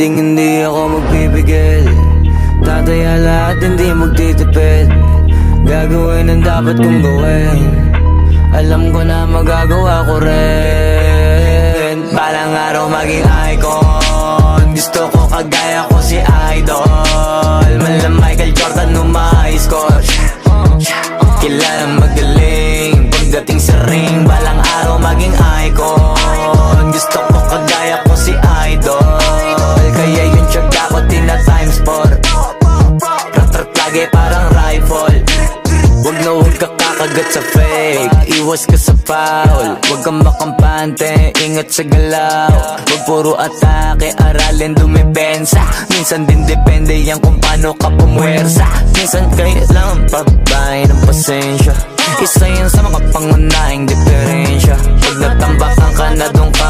hindi ako magpipigil. Tataya lahat, hindi magtitipid. Gagawin ang dapat kong gawin. Alam ko na magagawa ko rin. Balang araw maging icon. Gusto ko kagaya ko si Idol. Mala Michael Jordan nung ma-high score. Kilalang magaling pagdating sa ring. Balang araw maging icon. Gusto ko kagaya ko si Idol. Kaya yung tiyaga ko tina-times 4. Rat-rat lagi parang rifle. Huwag na huwag ka kakagat sa fake. Iwas ka sa foul. Huwag kang makampante, ingat sa galaw. Huwag puro atake, aralin dumipensa. Minsan din depende yan kung paano ka pumwersa. Minsan kailangan pabay ng pasensya. Isa yan sa mga pangunahing diferensya. Pag natambakan ka na doon ka